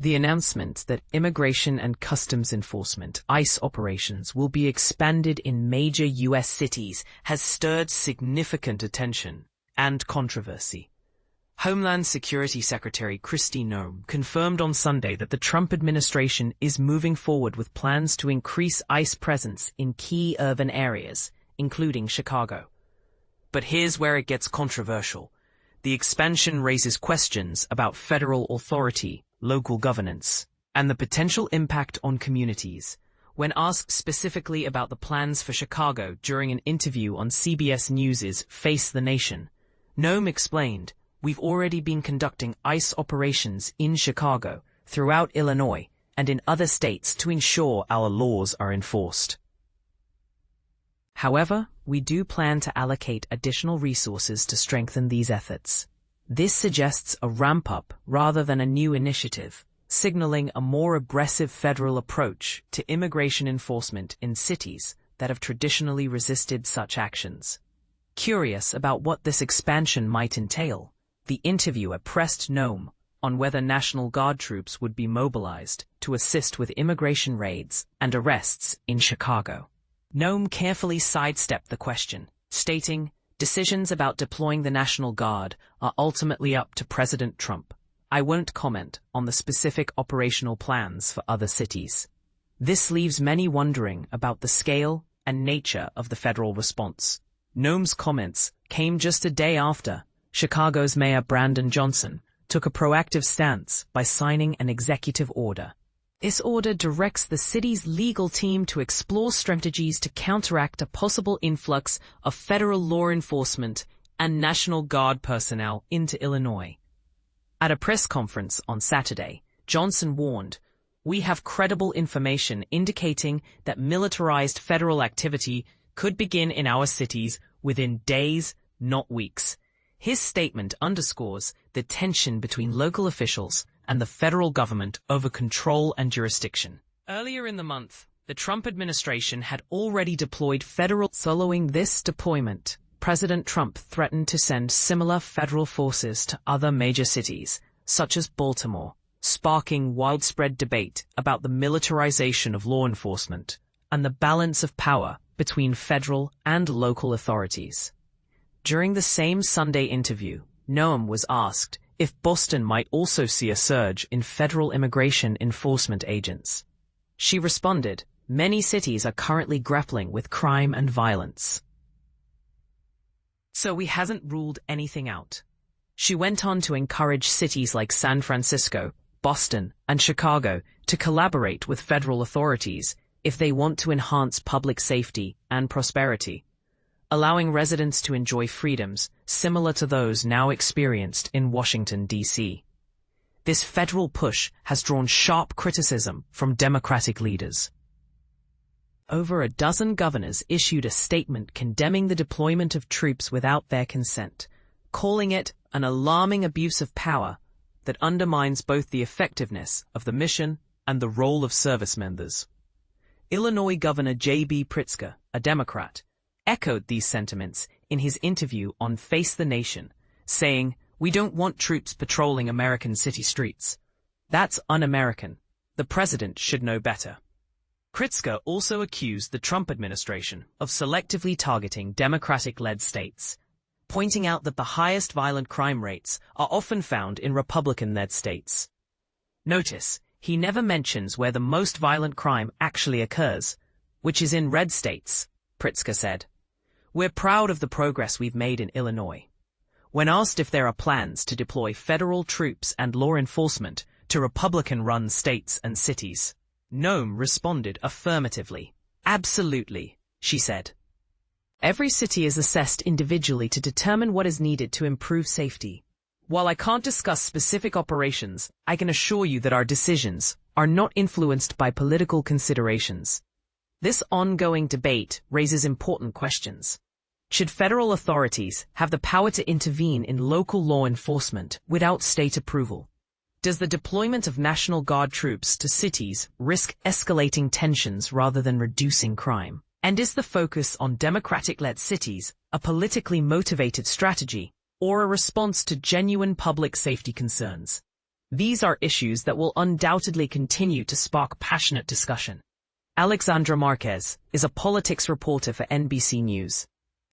The announcement that Immigration and Customs Enforcement (ICE) operations will be expanded in major U.S. cities has stirred significant attention and controversy. Homeland Security Secretary Kristi Noem confirmed on Sunday that the Trump administration is moving forward with plans to increase ICE presence in key urban areas, including Chicago. But here's where it gets controversial. The expansion raises questions about federal authority, local governance, and the potential impact on communities. When asked specifically about the plans for Chicago during an interview on CBS News's Face the Nation, Noem explained, "We've already been conducting ICE operations in Chicago, throughout Illinois, and in other states to ensure our laws are enforced. However, we do plan to allocate additional resources to strengthen these efforts." This suggests a ramp-up rather than a new initiative, signaling a more aggressive federal approach to immigration enforcement in cities that have traditionally resisted such actions. Curious about what this expansion might entail, the interviewer pressed Noem on whether National Guard troops would be mobilized to assist with immigration raids and arrests in Chicago. Noem carefully sidestepped the question, stating, "Decisions about deploying the National Guard are ultimately up to President Trump. I won't comment on the specific operational plans for other cities." This leaves many wondering about the scale and nature of the federal response. Noem's comments came just a day after Chicago's Mayor Brandon Johnson took a proactive stance by signing an executive order. This order directs the city's legal team to explore strategies to counteract a possible influx of federal law enforcement and National Guard personnel into Illinois. At a press conference on Saturday, Johnson warned, "We have credible information indicating that militarized federal activity could begin in our cities within days, not weeks." His statement underscores the tension between local officials and the federal government over control and jurisdiction. Earlier in the month, the Trump administration had already deployed federal. Following this deployment, President Trump threatened to send similar federal forces to other major cities, such as Baltimore, sparking widespread debate about the militarization of law enforcement and the balance of power between federal and local authorities. During the same Sunday interview, Noem was asked if Boston might also see a surge in federal immigration enforcement agents. She responded, "Many cities are currently grappling with crime and violence, so he hasn't ruled anything out." She went on to encourage cities like San Francisco, Boston, and Chicago to collaborate with federal authorities if they want to enhance public safety and prosperity, allowing residents to enjoy freedoms similar to those now experienced in Washington, D.C. This federal push has drawn sharp criticism from Democratic leaders. Over a dozen governors issued a statement condemning the deployment of troops without their consent, calling it an alarming abuse of power that undermines both the effectiveness of the mission and the role of service members. Illinois Governor J.B. Pritzker, a Democrat, echoed these sentiments in his interview on Face the Nation, saying, "We don't want troops patrolling American city streets. That's un-American. The president should know better." Pritzker also accused the Trump administration of selectively targeting Democratic-led states, pointing out that the highest violent crime rates are often found in Republican-led states. Notice, he never mentions where the most violent crime actually occurs, which is in red states, Pritzker said. "We're proud of the progress we've made in Illinois." When asked if there are plans to deploy federal troops and law enforcement to Republican-run states and cities, Noem responded affirmatively. "Absolutely," she said. "Every city is assessed individually to determine what is needed to improve safety. While I can't discuss specific operations, I can assure you that our decisions are not influenced by political considerations." This ongoing debate raises important questions. Should federal authorities have the power to intervene in local law enforcement without state approval? Does the deployment of National Guard troops to cities risk escalating tensions rather than reducing crime? And is the focus on Democratic-led cities a politically motivated strategy or a response to genuine public safety concerns? These are issues that will undoubtedly continue to spark passionate discussion. Alexandra Marquez is a politics reporter for NBC News.